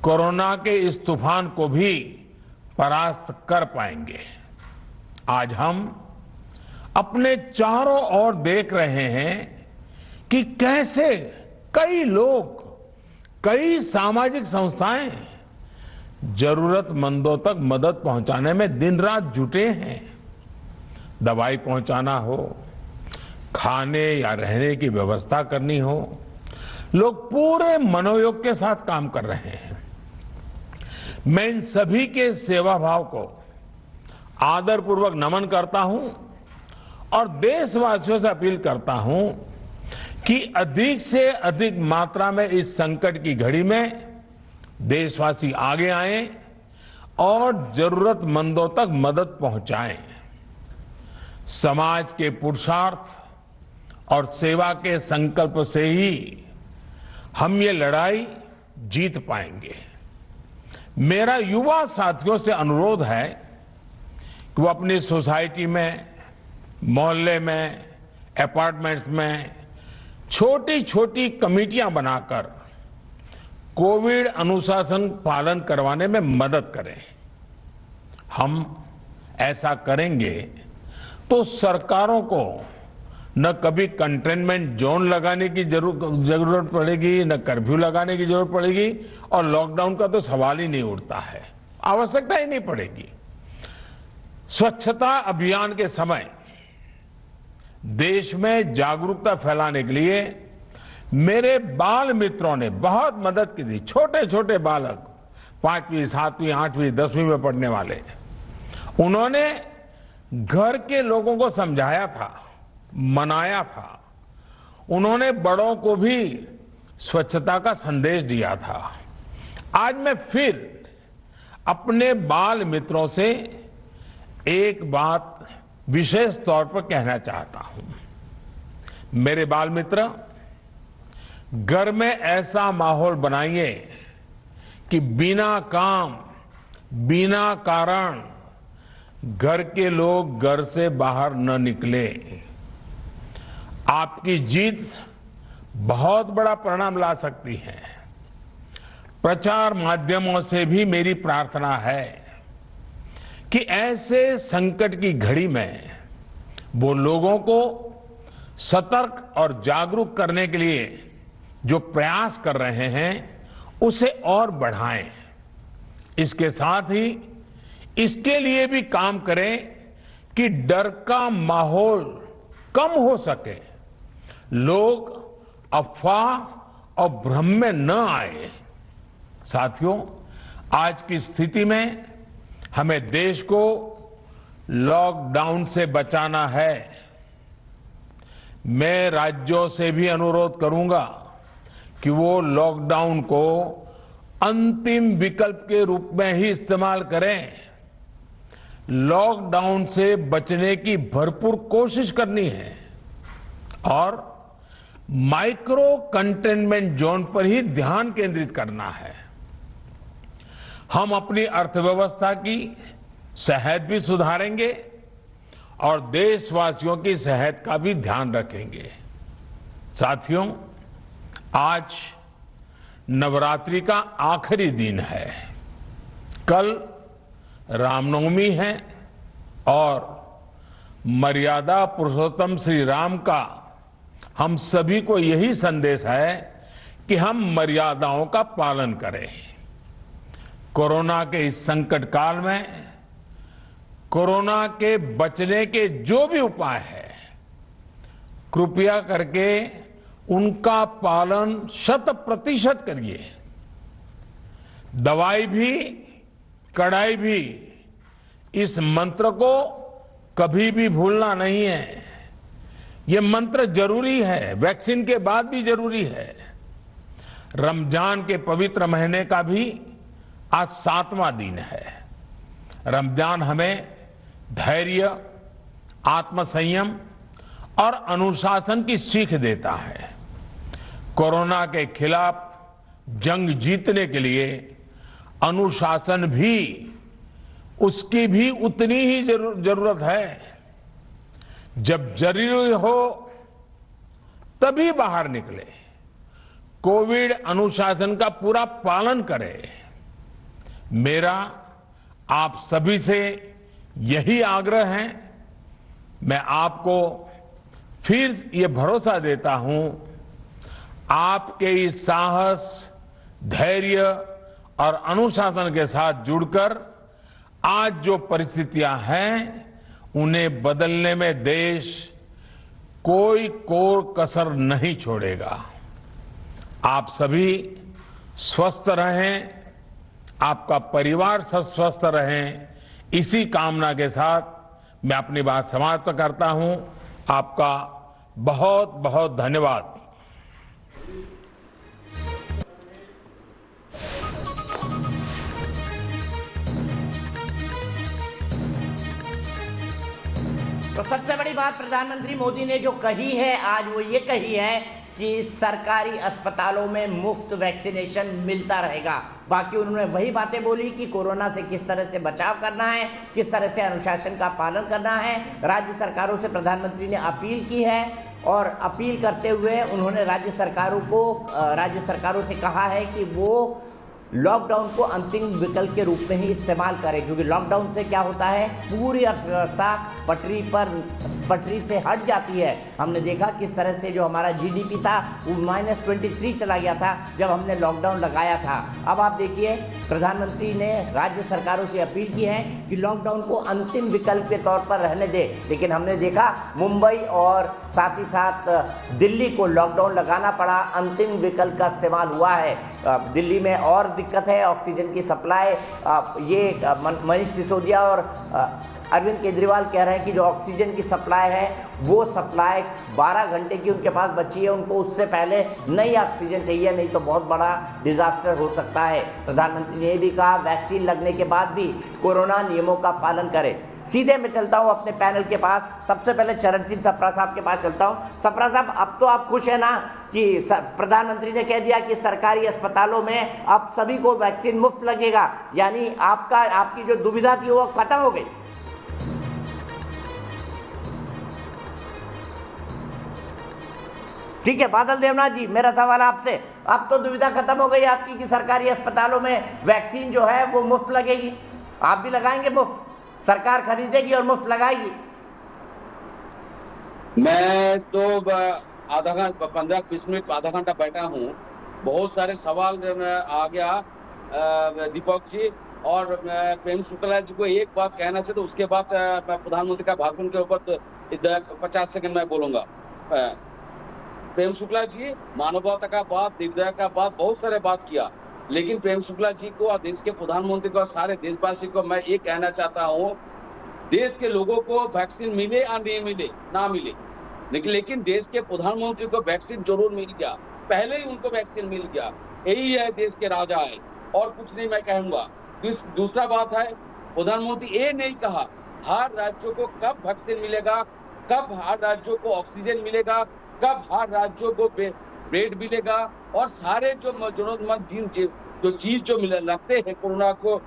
कोरोना के इस तूफान को भी परास्त कर पाएंगे। आज हम अपने चारों ओर देख रहे हैं कि कैसे कई लोग, कई सामाजिक संस्थाएं जरूरतमंदों तक मदद पहुंचाने में दिन रात जुटे हैं। दवाई पहुंचाना हो, खाने या रहने की व्यवस्था करनी हो, लोग पूरे मनोयोग के साथ काम कर रहे हैं। मैं इन सभी के सेवा भाव को आदरपूर्वक नमन करता हूं और देशवासियों से अपील करता हूं कि अधिक से अधिक मात्रा में इस संकट की घड़ी में देशवासी आगे आएं और जरूरतमंदों तक मदद पहुंचाएं। समाज के पुरुषार्थ और सेवा के संकल्प से ही हम ये लड़ाई जीत पाएंगे। मेरा युवा साथियों से अनुरोध है कि वो अपनी सोसाइटी में, मोहल्ले में, अपार्टमेंट्स में छोटी छोटी कमेटियां बनाकर कोविड अनुशासन पालन करवाने में मदद करें। हम ऐसा करेंगे तो सरकारों को न कभी कंटेनमेंट जोन लगाने की जरूरत पड़ेगी, न कर्फ्यू लगाने की जरूरत पड़ेगी और लॉकडाउन का तो सवाल ही नहीं उठता है, आवश्यकता ही नहीं पड़ेगी। स्वच्छता अभियान के समय देश में जागरूकता फैलाने के लिए मेरे बाल मित्रों ने बहुत मदद की थी। छोटे छोटे बालक, 5वीं, 7वीं, 8वीं, 10वीं में पढ़ने वाले, उन्होंने घर के लोगों को समझाया था, मनाया था। उन्होंने बड़ों को भी स्वच्छता का संदेश दिया था। आज मैं फिर अपने बाल मित्रों से एक बात विशेष तौर पर कहना चाहता हूं। मेरे बाल मित्र, घर में ऐसा माहौल बनाइए कि बिना काम, बिना कारण घर के लोग घर से बाहर न निकले। आपकी जीत बहुत बड़ा परिणाम ला सकती है। प्रचार माध्यमों से भी मेरी प्रार्थना है कि ऐसे संकट की घड़ी में वो लोगों को सतर्क और जागरूक करने के लिए जो प्रयास कर रहे हैं उसे और बढ़ाएं। इसके साथ ही इसके लिए भी काम करें कि डर का माहौल कम हो सके, लोग अफवाह और भ्रम में न आए। साथियों, आज की स्थिति में हमें देश को लॉकडाउन से बचाना है। मैं राज्यों से भी अनुरोध करूंगा कि वो लॉकडाउन को अंतिम विकल्प के रूप में ही इस्तेमाल करें। लॉकडाउन से बचने की भरपूर कोशिश करनी है और माइक्रो कंटेनमेंट जोन पर ही ध्यान केंद्रित करना है। हम अपनी अर्थव्यवस्था की सेहत भी सुधारेंगे और देशवासियों की सेहत का भी ध्यान रखेंगे। साथियों, आज नवरात्रि का आखिरी दिन है। कल रामनवमी है और मर्यादा पुरुषोत्तम श्री राम का हम सभी को यही संदेश है कि हम मर्यादाओं का पालन करें। कोरोना के इस संकट काल में कोरोना के बचने के जो भी उपाय है, कृपया करके उनका पालन 100% करिए। दवाई भी कड़ाई भी, इस मंत्र को कभी भी भूलना नहीं है। ये मंत्र जरूरी है, वैक्सीन के बाद भी जरूरी है। रमजान के पवित्र महीने का भी आज 7वां दिन है। रमजान हमें धैर्य, आत्मसंयम और अनुशासन की सीख देता है। कोरोना के खिलाफ जंग जीतने के लिए अनुशासन भी, उसकी भी उतनी ही जरूरत है। जब जरूरी हो तभी बाहर निकले। कोविड अनुशासन का पूरा पालन करें। मेरा आप सभी से यही आग्रह है। मैं आपको फिर ये भरोसा देता हूं, आपके इस साहस, धैर्य और अनुशासन के साथ जुड़कर आज जो परिस्थितियां हैं उन्हें बदलने में देश कोई कोर कसर नहीं छोड़ेगा। आप सभी स्वस्थ रहें, आपका परिवार स्वस्थ रहें, इसी कामना के साथ मैं अपनी बात समाप्त करता हूं। आपका बहुत बहुत धन्यवाद। तो सबसे बड़ी बात प्रधानमंत्री मोदी ने जो कही है आज, वो ये कही है कि सरकारी अस्पतालों में मुफ्त वैक्सीनेशन मिलता रहेगा। बाकी उन्होंने वही बातें बोली कि कोरोना से किस तरह से बचाव करना है, किस तरह से अनुशासन का पालन करना है। राज्य सरकारों से प्रधानमंत्री ने अपील की है और अपील करते हुए उन्होंने राज्य सरकारों से कहा है कि वो लॉकडाउन को अंतिम विकल्प के रूप में ही इस्तेमाल करें, क्योंकि लॉकडाउन से क्या होता है, पूरी अर्थव्यवस्था पटरी से हट जाती है। हमने देखा किस तरह से जो हमारा जीडीपी था वो -23 चला गया था जब हमने लॉकडाउन लगाया था। अब आप देखिए, प्रधानमंत्री ने राज्य सरकारों से अपील की है कि लॉकडाउन को अंतिम विकल्प के तौर पर रहने दे। लेकिन हमने देखा मुंबई और साथ ही साथ दिल्ली को लॉकडाउन लगाना पड़ा, अंतिम विकल्प का इस्तेमाल हुआ है। दिल्ली में और दिक्कत है, ऑक्सीजन की सप्लाई। ये मनीष सिसोदिया और अरविंद केजरीवाल कह रहे हैं कि जो ऑक्सीजन की सप्लाई है वो सप्लाई 12 घंटे की उनके पास बची है, उनको उससे पहले नई ऑक्सीजन चाहिए, नहीं तो बहुत बड़ा डिजास्टर हो सकता है। प्रधानमंत्री ने भी कहा वैक्सीन लगने के बाद भी कोरोना नियमों का पालन करें। सीधे मैं चलता हूं अपने पैनल के पास। सबसे पहले चरण सिंह सप्रा साहब के पास चलता हूं। सप्रा साहब, अब तो आप खुश है ना कि प्रधानमंत्री ने कह दिया कि सरकारी अस्पतालों में अब सभी को वैक्सीन मुफ्त लगेगा, यानी आपकी जो दुविधा थी वो खत्म हो गई? ठीक है बादल देवनाथ जी, मेरा सवाल आपसे, अब तो दुविधा खत्म हो गई आपकी कि सरकारी अस्पतालों में वैक्सीन जो है वो मुफ्त लगेगी, आप भी लगाएंगे मुफ्त, सरकार खरीदेगी और मुफ्त लगाएगी? मैं तो आधा घंटा 15-20 मिनट आधा घंटा बैठा हूँ, बहुत सारे सवाल आ गया दीपक जी, और प्रेम शुक्ला जी को एक बात कहना चाहिए, तो उसके बाद मैं प्रधानमंत्री का भाषण के ऊपर 50 सेकंड में बोलूंगा। प्रेम शुक्ला जी मानवता का बात, निर्दया का बात, बहुत सारे बात किया, लेकिन प्रेम शुक्ला जी को और देश के प्रधानमंत्री को और सारे देशवासी को मैं ये कहना चाहता हूँ, देश के लोगों को वैक्सीन मिले या नहीं मिले ना मिले, लेकिन देश के प्रधानमंत्री को वैक्सीन जरूर मिल गया, पहले ही उनको वैक्सीन मिल गया, यही है देश के राजा है, और कुछ नहीं मैं कहूंगा। दूसरा बात है, प्रधानमंत्री ये नहीं कहा हर राज्यों को कब वैक्सीन मिलेगा, कब हर राज्यों को ऑक्सीजन मिलेगा, कब हर राज्यों को बेड मिलेगा, और सारे जो जरूरतमंद जो चीज जो लगते हैं कोरोना को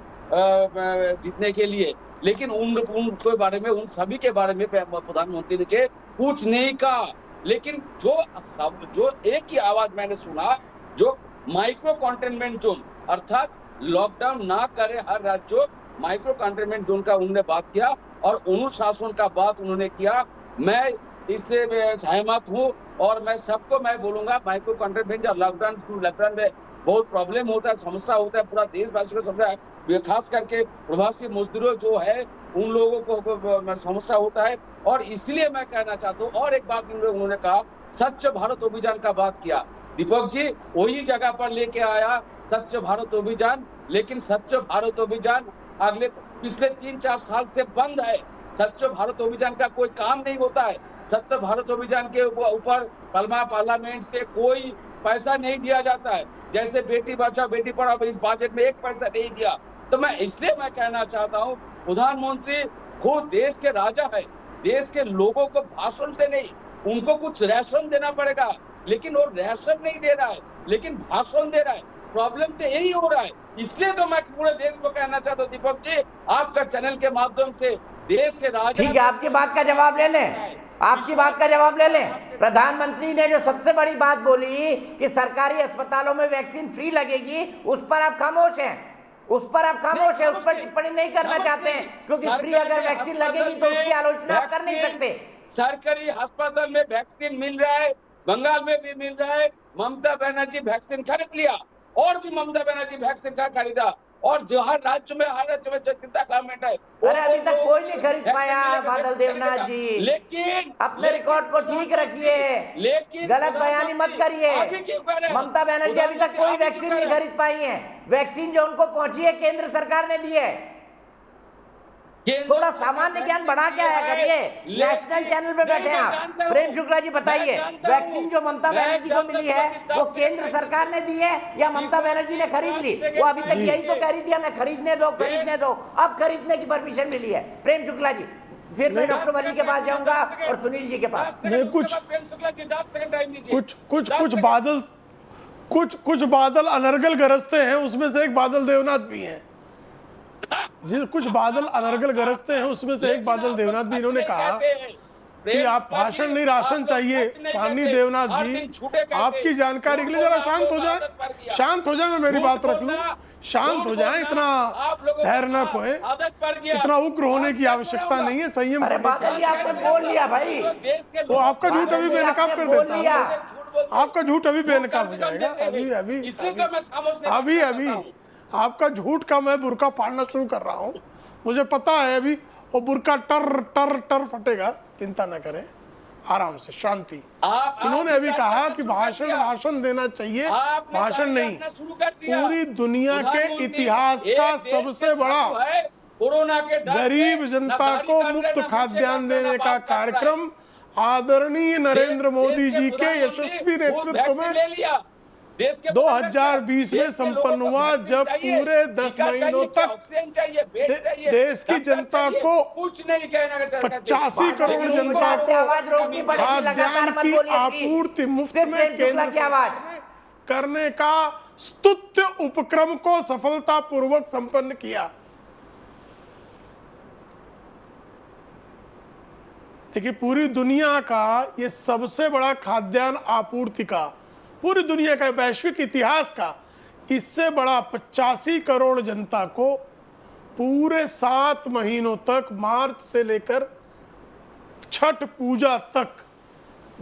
जीतने के लिए, लेकिन उनके बारे में, उन सभी के बारे में प्रधानमंत्री ने कुछ नहीं कहा। लेकिन जो एक ही आवाज मैंने सुना, जो माइक्रो कंटेनमेंट जोन अर्थात लॉकडाउन ना करे हर राज्य, माइक्रो कंटेनमेंट जोन का उन्होंने बात किया और अनुशासन का बात उन्होंने किया। मैं इससे सहमत हूँ और मैं सबको मैं बोलूंगा, माइक्रो कंटेनमेंट या लॉकडाउन में बहुत प्रॉब्लम होता है, समस्या होता है, पूरा देशवासी को समस्या है, खास करके प्रवासी मजदूरों जो है उन लोगों को समस्या होता है। और इसलिए मैं कहना चाहता हूँ, और एक बात उन्होंने कहा, स्वच्छ भारत अभियान का बात किया, दीपक जी वही जगह पर लेके आया स्वच्छ भारत अभियान, लेकिन स्वच्छ भारत अभियान पिछले 3-4 साल से बंद है। स्वच्छ भारत अभियान का कोई काम नहीं होता है। स्वच्छ भारत अभियान के ऊपर पार्लियामेंट से कोई पैसा नहीं दिया जाता है, जैसे बेटी बचाओ बेटी पढ़ाओ, इस बजट में एक पैसा नहीं दिया। तो मैं इसलिए मैं कहना चाहता हूँ, प्रधानमंत्री खुद देश के राजा है, देश के लोगों को भाषण से नहीं, उनको कुछ राशन देना पड़ेगा, लेकिन वो राशन नहीं दे रहा है, लेकिन भाषण दे रहा है। प्रॉब्लम तो यही हो रहा है। इसलिए तो मैं पूरे देश को कहना चाहता हूँ दीपक जी, आपका चैनल के माध्यम से देश के राजा। ठीक है, आपकी बात का जवाब ले लें, आपकी बात का जवाब ले लें। प्रधानमंत्री ने जो सबसे बड़ी बात बोली कि सरकारी अस्पतालों में वैक्सीन फ्री लगेगी, उस पर आप खामोश हैं, उस पर आप खामोश हैं, उस पर टिप्पणी नहीं करना चाहते हैं, क्योंकि फ्री अगर वैक्सीन लगेगी तो उसकी आलोचना आप कर नहीं सकते। सरकारी अस्पताल में वैक्सीन मिल रहा है, बंगाल में भी मिल रहा है। ममता बनर्जी वैक्सीन खरीद लिया, और भी ममता बनर्जी वैक्सीन का खरीदा, और जो हर राज्य में जितना गवर्नमेंट है, अरे अभी तक कोई नहीं खरीद पाया बादल देवनाथ जी। लेकिन अपने रिकॉर्ड को ठीक रखिए, लेकिन गलत बयानी मत करिए। ममता बनर्जी अभी तक कोई वैक्सीन नहीं खरीद पाई है। वैक्सीन जो उनको पहुंची है केंद्र सरकार ने दी है। थोड़ा सामान्य ज्ञान बढ़ा के आया करिए, नेशनल चैनल पे बैठे हैं आप। प्रेम शुक्ला जी बताइए, वैक्सीन जो ममता बनर्जी को मिली है वो केंद्र सरकार ने दी है या ममता बनर्जी ने खरीद ली? वो अभी तक यही तो कह रही थी हमें खरीदने दो, खरीदने दो। अब खरीदने की परमिशन मिली है। प्रेम शुक्ला जी, फिर मैं डॉक्टर वली के पास जाऊंगा और सुनील जी के पास। कुछ बादल अनर्गल गरजते हैं, उसमें से एक बादल देवनाथ भी हैं। कुछ बादल अनर्गल गरजते हैं, उसमें से एक बादल देवनाथ भी। इन्होंने कहा कि आप भाषण नहीं राशन चाहिए। पानी देवनाथ जी, आपकी जानकारी के लिए जरा शांत हो जाए, शांत हो जाए, मैं मेरी बात रख लूं, शांत हो जाए, इतना धैर्य न खोए, इतना उग्र होने की आवश्यकता नहीं है, संयम। आपने बोल लिया भाई, वो आपका झूठ अभी बेनकाब कर देता है, आपका झूठ अभी बेनकाब हो जाएगा। अभी आपका झूठ का मैं बुरका फाड़ना शुरू कर रहा हूँ, मुझे पता है अभी वो बुरका टर टर टर फटेगा, चिंता न करें, आराम से, शांति। इन्होंने अभी कहा कि भाषण देना चाहिए, भाषण नहीं। पूरी दुनिया के इतिहास का सबसे बड़ा गरीब जनता को मुफ्त खाद्यान्न देने का कार्यक्रम आदरणीय नरेंद्र मोदी जी के यशस्वी नेतृत्व में 2020 में संपन्न हुआ, जब पूरे 10 महीनों तक देश की जनता को 85 करोड़ जनता को खाद्यान्न की आपूर्ति मुफ्त में केंद्र करने का स्तुत्य उपक्रम को सफलतापूर्वक संपन्न किया। देखिए, पूरी दुनिया का ये सबसे बड़ा खाद्यान्न आपूर्ति का, पूरी दुनिया का वैश्विक इतिहास का इससे बड़ा 85 करोड़ जनता को पूरे 7 महीनों तक, मार्च से लेकर छठ पूजा तक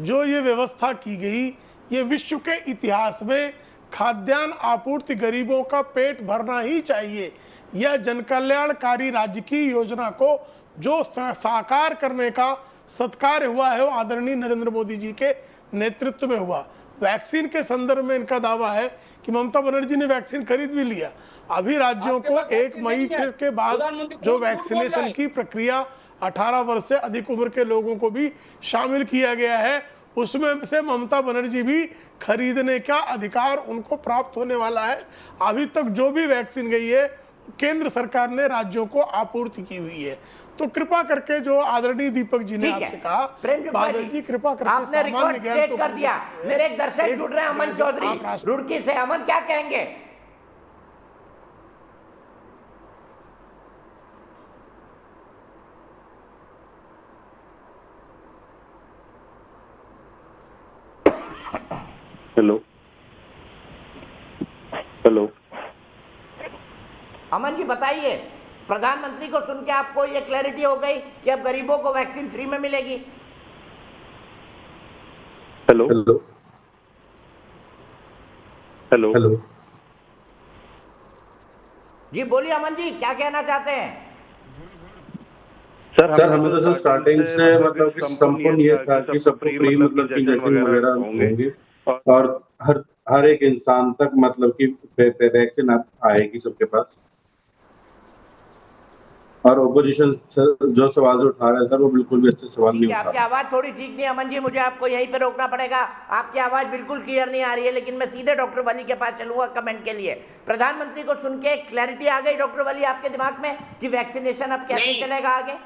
जो ये व्यवस्था की गई, ये विश्व के इतिहास में खाद्यान्न आपूर्ति, गरीबों का पेट भरना ही चाहिए। यह जनकल्याणकारी राज्य की योजना को जो साकार करने का सत्कार हुआ है वो आदरणीय नरेंद्र मोदी जी के नेतृत्व में हुआ। वैक्सीन के संदर्भ में इनका दावा है कि ममता बनर्जी ने वैक्सीन खरीद भी लिया। अभी राज्यों को 1 मई के बाद जो वैक्सीनेशन की प्रक्रिया 18 वर्ष से अधिक उम्र के लोगों को भी शामिल किया गया है, उसमें से ममता बनर्जी भी खरीदने का अधिकार उनको प्राप्त होने वाला है। अभी तक जो भी वैक्सीन गई है केंद्र सरकार ने राज्यों को आपूर्ति की हुई है। तो कृपा करके जो आदरणीय दीपक जी ने आपसे कहा, बादल जी कृपा करके आपने रिकॉर्ड सेट कर दिया। मेरे एक दर्शक जुड़ रहे हैं, अमन चौधरी रुड़की से। अमन, क्या कहेंगे? हेलो हेलो अमन जी बताइए, प्रधानमंत्री को सुन के आपको ये क्लैरिटी हो गई कि अब गरीबों को वैक्सीन फ्री में मिलेगी? हेलो हेलो हेलो हेलो जी बोलिए अमन जी, क्या कहना चाहते हैं? सर हमें तो सर स्टार्टिंग से मतलब संपूर्ण ये था कि सबको फ्री मतलब कि वैक्सीन वगैरह होंगे और हर एक इंसान तक मतलब कि वैक्सीन आएगी सबके पास। और ओपोजिशन जो सवाल उठा रहा है सर वो बिल्कुल भी अच्छे सवाल नहीं उठा। आपकी आवाज थोड़ी ठीक नहीं है अमन जी, मुझे आपको यहीं पे रोकना पड़ेगा। आपकी आवाज बिल्कुल क्लियर नहीं आ रही है, लेकिन मैं सीधे डॉक्टर वली के पास चलूंगा कमेंट के लिए। प्रधानमंत्री को सुन के क्लैरिटी आ गई डॉक्टर वली आपके दिमाग में कि वैक्सीनेशन अब कैसे चलेगा आगे?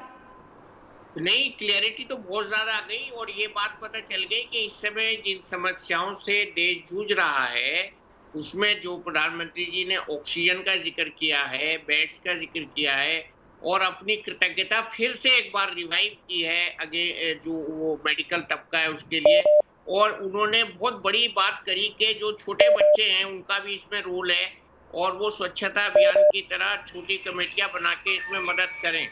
नहीं, क्लैरिटी तो बहुत ज्यादा आ गई और ये बात पता चल गई कि इस समय जिन समस्याओं से देश जूझ रहा है उसमें जो प्रधानमंत्री जी ने ऑक्सीजन का जिक्र किया है, बेड्स का जिक्र किया है और अपनी कृतज्ञता फिर से एक बार रिवाइव की है आगे जो वो मेडिकल तबका है उसके लिए। और उन्होंने बहुत बड़ी बात करी कि जो छोटे बच्चे हैं उनका भी इसमें रोल है और वो स्वच्छता अभियान की तरह छोटी कमेटियां बना के इसमें मदद करें।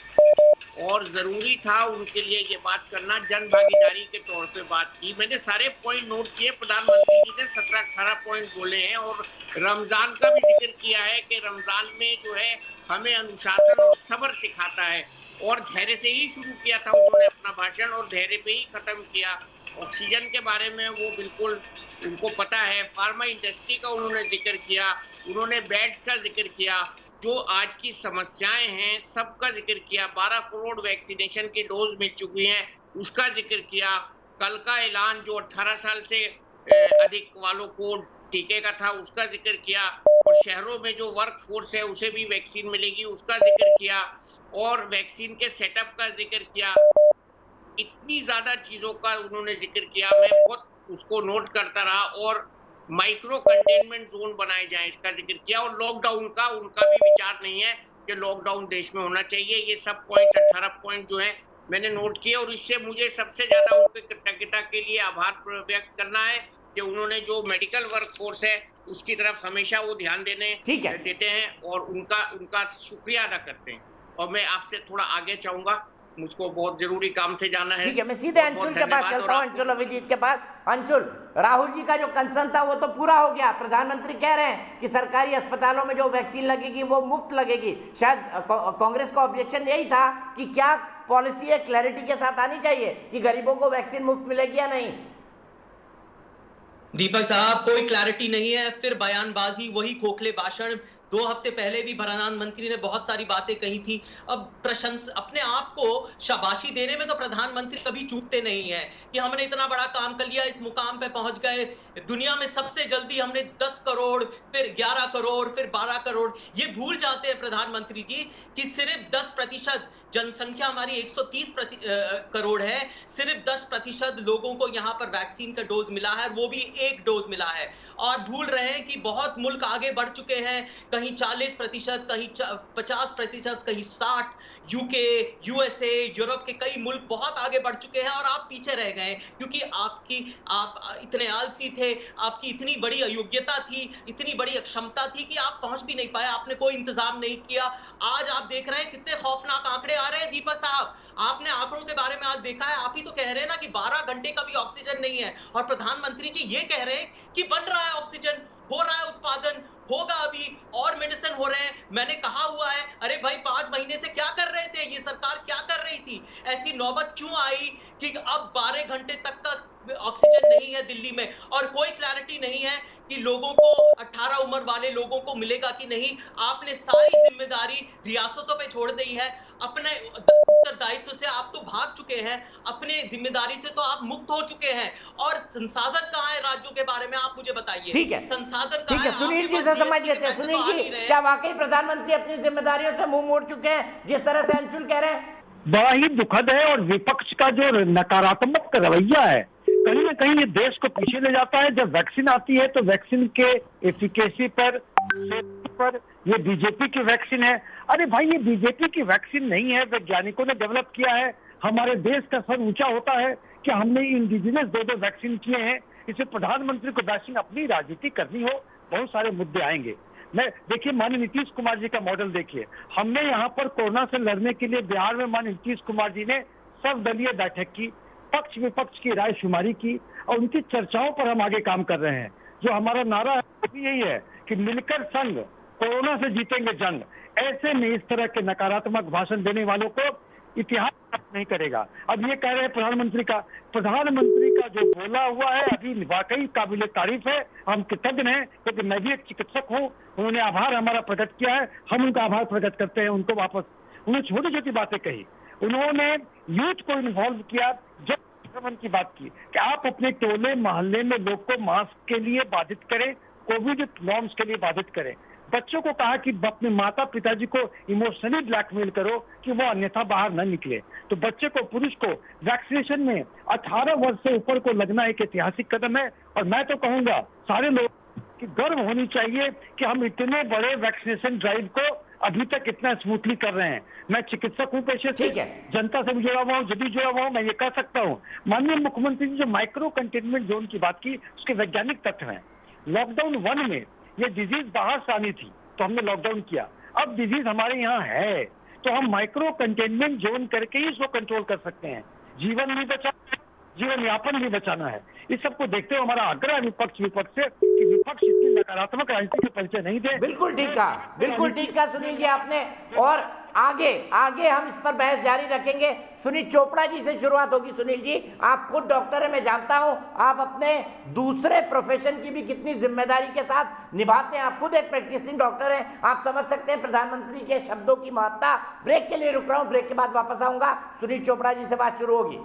और ज़रूरी था उनके लिए ये बात करना, जन भागीदारी के तौर पे बात की। मैंने सारे पॉइंट नोट किए, प्रधानमंत्री जी ने 17-18 पॉइंट बोले हैं और रमज़ान का भी जिक्र किया है कि रमज़ान में जो है हमें अनुशासन और सब्र सिखाता है और धैर्य से ही शुरू किया था उन्होंने अपना भाषण और धैर्य पे ही ख़त्म किया। ऑक्सीजन के बारे में वो बिल्कुल उनको पता है, फार्मा इंडस्ट्री का उन्होंने जिक्र किया, उन्होंने बेड्स का जिक्र किया, जो आज की समस्याएं हैं सबका जिक्र किया। 12 करोड़ वैक्सीनेशन की डोज मिल चुकी हैं उसका जिक्र किया। कल का ऐलान जो 18 साल से अधिक वालों को टीके का था उसका जिक्र किया और शहरों में जो वर्क फोर्स है उसे भी वैक्सीन मिलेगी उसका जिक्र किया और वैक्सीन के सेटअप का जिक्र किया। इतनी ज्यादा चीजों का उन्होंने जिक्र किया, मैं बहुत उसको नोट करता रहा। और माइक्रो कंटेनमेंट जोन बनाए जाए इसका जिक्र किया और लॉकडाउन का उनका भी विचार नहीं है कि लॉकडाउन देश में होना चाहिए। ये सब पॉइंट 18 पॉइंट जो है मैंने नोट किए और इससे मुझे सबसे ज्यादा उनके कृतज्ञता के लिए आभार व्यक्त करना है कि उन्होंने जो मेडिकल वर्क फोर्स है उसकी तरफ हमेशा वो ध्यान देते हैं और उनका शुक्रिया अदा करते हैं। और मैं आपसे थोड़ा आगे चाहूंगा, मुझको बहुत जरूरी काम से जाना है। ठीक है, मैं सीधे अंशुल के पास चलता हूं, अंशुल अभिजीत के पास। अंशुल, राहुल जी का जो कंसर्न था वो तो पूरा हो गया। प्रधानमंत्री कह रहे हैं कि सरकारी अस्पतालों में जो वैक्सीन लगेगी वो मुफ्त लगेगी। शायद कांग्रेस का ऑब्जेक्शन यही था कि क्या पॉलिसी है क्लैरिटी के साथ आनी चाहिए कि गरीबों को वैक्सीन मुफ्त मिलेगी या नहीं। दीपक साहब, कोई क्लैरिटी नहीं है, फिर बयानबाजी, वही खोखले भाषण। 2 हफ्ते पहले भी प्रधानमंत्री ने बहुत सारी बातें कही थी। अब अपने आप को शाबाशी देने में तो प्रधानमंत्री कभी चूकते नहीं है कि हमने इतना बड़ा काम कर लिया, इस मुकाम पे पहुंच गए, दुनिया में सबसे जल्दी हमने 10 करोड़, फिर 11 करोड़, फिर 12 करोड़। ये भूल जाते हैं प्रधानमंत्री जी कि सिर्फ 10% जनसंख्या हमारी 130 करोड़ है, सिर्फ 10% लोगों को यहाँ पर वैक्सीन का डोज मिला है, वो भी 1 डोज मिला है। और भूल रहे हैं कि बहुत मुल्क आगे बढ़ चुके हैं, कहीं 40%, कहीं 50%, कहीं 60, यूके, यूएसए, यूरोप के कई मुल्क बहुत आगे बढ़ चुके हैं और आप पीछे रह गए क्योंकि आप इतने आलसी थे, आपकी इतनी बड़ी अयोग्यता थी, इतनी बड़ी अक्षमता थी कि आप पहुंच भी नहीं पाए, आपने कोई इंतजाम नहीं किया। आज आप देख रहे हैं कितने खौफनाक आंकड़े आ रहे हैं दीपक साहब। आपने आंकड़ों के बारे में आज देखा है, आप ही तो कह रहे हैं ना कि 12 घंटे का भी ऑक्सीजन नहीं है और प्रधानमंत्री जी ये कह रहे हैं कि बन रहा है ऑक्सीजन, हो रहा है उत्पादन, होगा अभी और मेडिसिन हो रहे हैं। मैंने कहा हुआ है, अरे भाई 5 महीने से क्या कर रहे थे, ये सरकार क्या कर रही थी? ऐसी नौबत क्यों आई कि अब 12 घंटे तक का ऑक्सीजन नहीं है दिल्ली में और कोई क्लैरिटी नहीं है कि लोगों को 18 उम्र वाले लोगों को मिलेगा कि नहीं। आपने सारी जिम्मेदारी रियासतों पे छोड़ दी है, अपने उत्तरदायित्व से आप तो भाग चुके हैं, अपने जिम्मेदारी से तो आप मुक्त हो चुके हैं। और संसाधन कहाँ है राज्यों के बारे में आप मुझे बताइए। ठीक है, संसाधन ठीक है, सुनील जी से समझ लेते हैं। सुनील जी, क्या वाकई प्रधानमंत्री अपनी जिम्मेदारियों से मुंह मोड़ चुके हैं जिस तरह से अंशुल कह रहे हैं? बड़ा ही दुखद है और विपक्ष का जो नकारात्मक रवैया है कहीं ना कहीं ये देश को पीछे ले जाता है। जब वैक्सीन आती है तो वैक्सीन के एफिकेसी पर ये बीजेपी की वैक्सीन है। अरे भाई ये बीजेपी की वैक्सीन नहीं है, वैज्ञानिकों ने डेवलप किया है। हमारे देश का सर ऊंचा होता है कि हमने इंडिजिनस 2 वैक्सीन किए हैं। इसे प्रधानमंत्री को वैक्सीन अपनी राजनीति करनी हो, बहुत सारे मुद्दे आएंगे। मैं देखिए माननीय नीतीश कुमार जी का मॉडल देखिए, हमने यहाँ पर कोरोना से लड़ने के लिए बिहार में माननीय नीतीश कुमार जी ने सर्वदलीय बैठक की, पक्ष विपक्ष की राय शुमारी की और उनकी चर्चाओं पर हम आगे काम कर रहे हैं। जो हमारा नारा है वो भी यही है कि मिलकर संग कोरोना से जीतेंगे जंग। ऐसे में इस तरह के नकारात्मक भाषण देने वालों को इतिहास नहीं करेगा। अब ये कह रहे हैं प्रधानमंत्री का जो बोला हुआ है अभी वाकई काबिल तारीफ है। हम कृतज्ञ हैं क्योंकि मैं भी एक चिकित्सक हूँ, उन्होंने आभार हमारा प्रकट किया है, हम उनका आभार प्रकट करते हैं। उनको वापस उन्होंने छोटी छोटी बातें कही, उन्होंने यूथ को इन्वॉल्व किया, जब संक्रमण की बात की कि आप अपने टोले मोहल्ले में लोग को मास्क के लिए बाधित करें, कोविड नॉर्म्स के लिए बाधित करें। बच्चों को कहा कि अपने माता पिताजी को इमोशनली ब्लैकमेल करो कि वो अन्यथा बाहर न निकले। तो बच्चे को, पुरुष को वैक्सीनेशन में 18 वर्ष से ऊपर को लगना एक ऐतिहासिक कदम है। और मैं तो कहूंगा सारे लोग की गर्व होनी चाहिए कि हम इतने बड़े वैक्सीनेशन ड्राइव को अभी तक इतना स्मूथली कर रहे हैं। मैं चिकित्सक हूँ पेशे से, जनता से भी जुड़ा हुआ हूँ, जब भी जुड़ा हुआ हूँ, मैं ये कह सकता हूँ माननीय मुख्यमंत्री जी जो माइक्रो कंटेनमेंट जोन की बात की उसके वैज्ञानिक तथ्य हैं। लॉकडाउन 1 में ये डिजीज बाहर से आनी थी तो हमने लॉकडाउन किया, अब डिजीज हमारे यहाँ है तो हम माइक्रो कंटेनमेंट जोन करके ही इसको कंट्रोल कर सकते हैं। जीवन भी बचाना है, जीवन यापन भी बचाना है। इस सबको देखते हुए हमारा आग्रह विपक्ष से कि विपक्ष इतनी नकारात्मक राजनीति के परिचय नहीं दे। बिल्कुल ठीक कहा, बिल्कुल ठीक कहा सुनील जी आपने। और आगे हम इस पर बहस जारी रखेंगे। सुनील चोपड़ा जी से शुरुआत होगी। सुनील जी, आप खुद डॉक्टर है, मैं जानता हूं आप अपने दूसरे प्रोफेशन की भी कितनी जिम्मेदारी के साथ निभाते हैं। आप खुद एक प्रैक्टिसिंग डॉक्टर हैं, आप समझ सकते हैं प्रधानमंत्री के शब्दों की महत्ता। ब्रेक के लिए रुक रहा हूं, ब्रेक के बाद वापस आऊंगा। सुनील चोपड़ा जी से बात शुरू होगी।